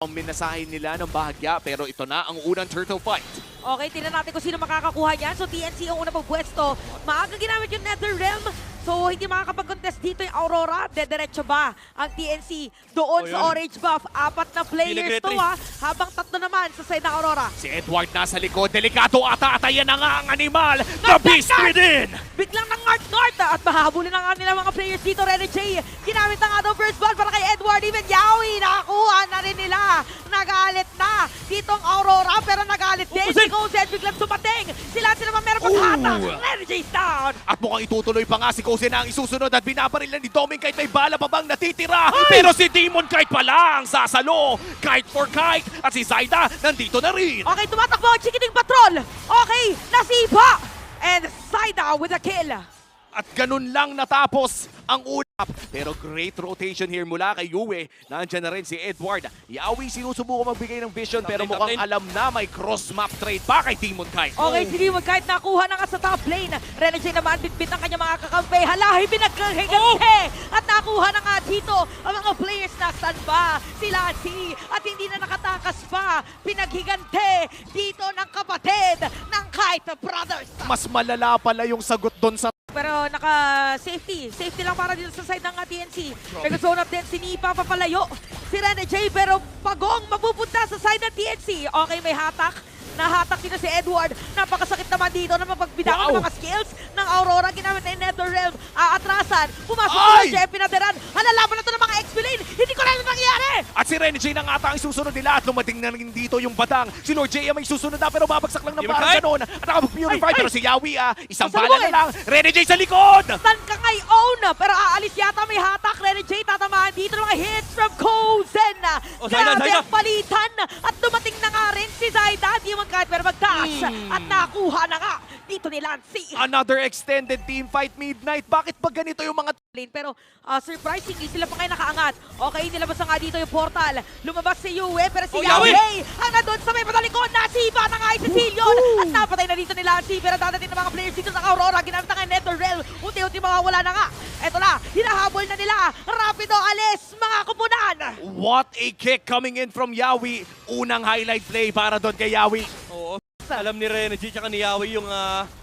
Ang minasahin nila ng bahagya, pero ito na ang unang turtle fight. Okay, tingnan natin kung sino makakakuha niyan. So, TNC ang unang pagpwesto. Maaga ginamit yung Nether Realm. So, hindi makakapag-contest dito yung Aurora. Dediretso ba ang TNC doon sa orange buff? 4 na players to habang 3 naman sa side ng Aurora. Si Edward nasa likod, delikado ata at ayan na nga ang animal, the beast within! Biglang ng North at mahabulin na nga nila mga players dito. Rene J, ginamit na nga daw first blood para kay Edward. Even Yaoi, nakakuha na rin nila. Nagalit na ditong Aurora, pero nagalit din. Si Kozen biglang sumating. Sila naman meron paghatak. Rene J's down. At mukhang itutuloy pa nga si Kozen na ang isusunod at binabaril na ni Doming kahit may bala pa bang natitira. Pero si Demon Kite pa lang sasalo. Kite for Kite at si Zaida nandito na rin. Okay, tumatakbo ang Chikiting Patrol. Okay, nasipa. And Zaida with a kill. At ganun lang natapos ang ulap. Pero great rotation here mula kay Yue. Nandiyan na rin si Edward. Yawi sinusubukan magbigay ng vision pero mukhang alam na may cross-map trade pa kay Demon Kite. Okay, si Demon Kite nakuha na nga sa top lane. Rene J naman bitbit ang kanyang mga kakampi. Halahi pinagkahigante. At nakuha na nga dito ang mga players na saan ba? Si Lancy. At hindi na nakatakas pa. Pinaghigante dito ng kapatid ng Kite Brothers. Mas malala pala yung sagot doon sa Pero naka-safety. Safety lang para dito sa side ng TNC. Nag-zone up din si Nipa papalayo. Si Rene J pero pagong mapupunta sa side ng TNC. Okay, may hatak. Nahatak dito si Edward. Napakasakit naman dito na mapagbidangan ng mga skills ng Aurora. Ginamit na yung Nether Realm. Aatrasan. Pumasok si Jeff Pinaderan. Halalaban na ito ng mga XP lane. Hindi ko na nangyari. At si Rene J na nga ata ang susunod nila at lumating na rin dito yung badang. Si Lord J may susunod na pero babagsak lang ng parang gano'n. At nakapag-purify pero si Yawi isang bala na lang. Rene J sa likod! Saan ka ngayon? Pero aalis yata may hatak. Rene J tatamaan dito ng mga hits from Kozen. Grabe ang palitan. At dumating na nga rin si Zaida. Di man kahit pero mag-dash. At nakuha na nga dito ni Lancy. Another extended team fight midnight. Bakit ba ganito yung mga lane? Pero surprisingly, sila pa kayo nakaangat. Okay, nilabas na nga dito yung portal. Lumabas si Yue, pero si Yaoi ang nandun sa may patalikod. Nasiba na nga si Cecilion. At napatay na dito ni Lancy. Pero dadating ng mga players dito sa Aurora. Ginamit na nga yung Nether Realm. Unti-unti mawawala na nga. Eto na, hinahabol na nila. Rapido, alis, mga kupunan. What a kick coming in from Yawi. Unang highlight play para doon kay Yawi. Oo. Alam ni Rene J tsaka ni Yawi yung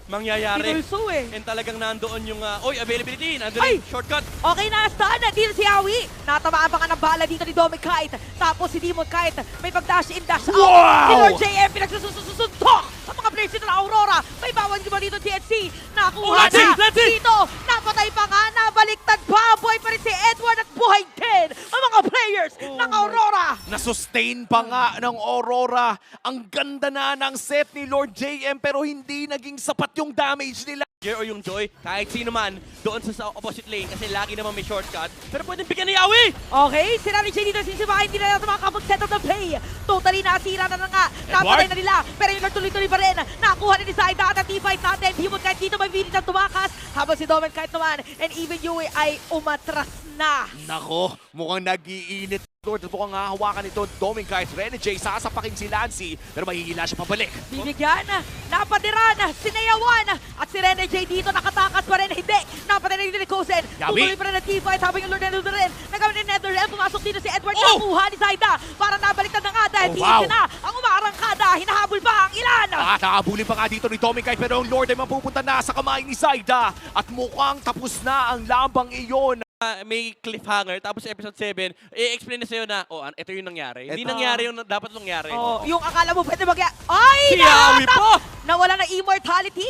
mangyayari. Pinulso And talagang nandoon yung, availability. Nandoon yung shortcut. Okay na, stun. Dito si Yawi. Natamaan pa nga ng bala dito ni Doming Kite. Tapos si Demon Kite, may pag-dash in, dash out. Si Lord JM, pinagsusuntok. Ang mga players dito na Aurora. May bawan ba dito TNC. Nakuha na. Dito, napatay pa nga. Nabaliktad pa. Buhay pa rin si Edward at buhay din ang mga players ng Aurora. Na-sustain pa nga ng Aurora. Ang ganda na ng set ni Lord JM pero hindi naging sapat yung damage nila. O yung Joy, kahit sino man, doon sa opposite lane kasi lagi naman may shortcut. Pero pwedeng bigyan ni Yawi! Okay, si Rene J dito sisibahin, hindi na natin makakapag-set up ng play. Totally nasira na nga. Napatay na nila. Pero yung tuloy-tuloy pa rin. Nakuha na ni Zaida at ang teamfight natin. Demon Kite dito may bilit ang tumakas. Habang si Doming Kite naman and even Yue ay umatras na. Nako, mukhang nag-iinit. Lord, mukhang hahawakan ito. Doming Kite, Rene J, sasapaking si Lancy. Pero mahihila siya pabalik. Bibigyan, napadiran, sinayawan. At si Rene J dito nakatakas pa rin. Hindi, napatay na dito ni Kozen. Tuloy pa rin ang teamfight habang yung Lord Nether rin. Nagamit ni Nether Realm, pumasok dito si Edward. Nakuha ni Zaida para nabaliktad na nga dahil dito na ang umaarangkada. Hinahabol pa ang ilan. Nakahabulin pa nga dito ni Doming Kite pero ang Lord ay mapupunta na sa kamay ni Zaida. At mukhang tapos na ang labang iyon. May cliffhanger, tapos episode 7, i-explain na sa'yo na, ito yung nangyari. Hindi nangyari yung dapat nangyari. Yung akala mo pwede ay! Si Yawi po! Nawala ng immortality!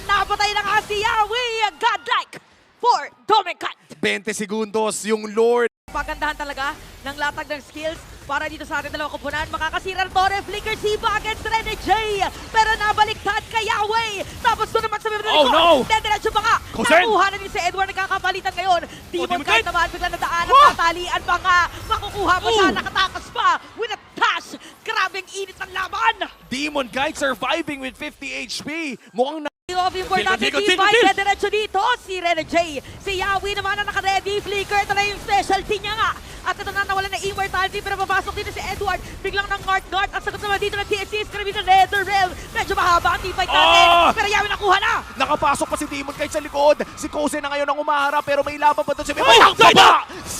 Napatay na nga si Yawi! Godlike for Doming Kite! 20 segundos yung Lord. Pagandahan talaga ng latag ng skills para dito sa ating dalawang kupunan. Makakasira ng Torre, flicker Siba against Rene J. Pero nabaliktad kay Yawi. Tapos doon naman sa mga likod. Dediretso pa nga. Nakuha na din si Edward. Nagkakapalitan ngayon. Demon Kite naman bigla na daan at tatalian pa nga. Makukuha mo siya. Nakatakas pa with a dash. Grabing init ng laban. Demon Kite surviving with 50 HP. Mukhang Of importante teamfight, diretso dito si Rene J. Si Yawi naman na naka-ready, flicker, ito na yung specialty niya nga. At ito na nawala ng immortality pero papasok dito si Edward. Biglang ng guard. At sagot naman dito ng TNC, screaming ng Nether Realm. Medyo mahaba ang teamfight natin. Pero Yawi nakuha na. nakapasok pa si Demon Kite sa likod. Si Kozen na ngayon ang umaharap pero may laban pa doon si May.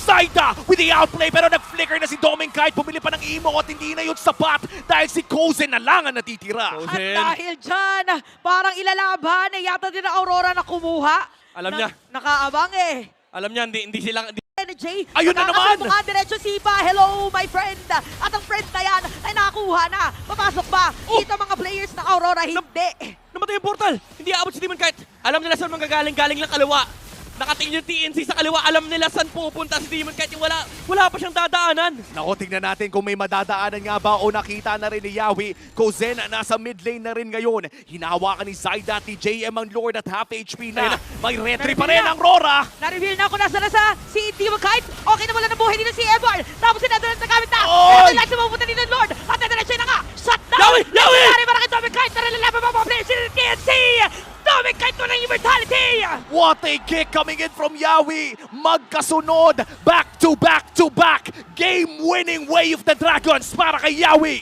Zaida with the outplay pero nag-flicker na si Doming Kite. Bumili pa ng emo at hindi na yun sapat dahil si Kozen na lang ang natitira. At dahil dyan, parang ilalaban na yata din ang Aurora na kumuha. Alam niya. Nakaabang eh. Alam niya, hindi sila... Jay, Ayun na naman! Mukha diretso si Ipa. Hello, my friend. At ang friend na yan ay nakakuha na. Papasok ba? Dito mga players ng Aurora, hindi. Namatay yung portal! Hindi aabot si Demon Kite! Alam nila saan manggagaling, galing lang kaliwa. Nakatingin yung TNC sa kaliwa, alam nila saan pupunta si Demon Kite. Wala pa siyang dadaanan. Nako, tignan natin kung may madadaanan nga ba o nakita na rin ni Yawi. Kozen nasa mid lane na rin ngayon. Hinahawakan ni Zaida at ni JM ang Lord at half HP na. May retry pa rin ang Rora. Na-reveal na ako nasa si Demon Kite. Okay na wala na buhay dito si Edward. Tapos si Netherlands na gamit na. Oy! Pero lang sumupunta dito ng Lord. At Netherlands na nga. Shut down! Yawi! Nangyari para kay Demon Kite. Naralalaban pa mga players si TNC. Demon Kite mo ng immortality. What a kick coming in from Yawi. Magkasunod. Back to back. Game-winning wave the Dragons para kay Yawi.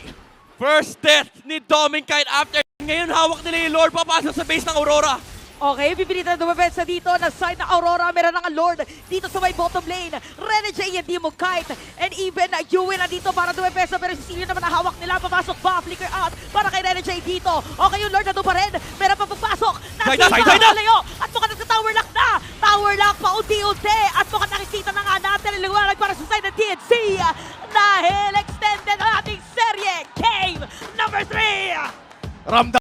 First death ni Doming Kite after. Ngayon hawak nila yung Lord, papasok sa base ng Aurora. Okay, pipilitan na dumabesa dito. Nag-side na Aurora. Meron ng Lord dito sa may bottom lane. Rene J and Demon Kite. And even Yui na dito para dumabesa. Pero si Silio naman ang hawak nila. Papasok ba? Flicker out para kay Rene J dito. Okay, yung Lord na doon pa rin. Meron pa pagpasok. Zaida! Layo. At mukhang nagka-tower lock na. Tower lock pa unti-unti. At mukhang nakikita na nga natin ang liwanag para sa side ng TNC. Dahil extended ang ating serye. Game number 3. Ramdam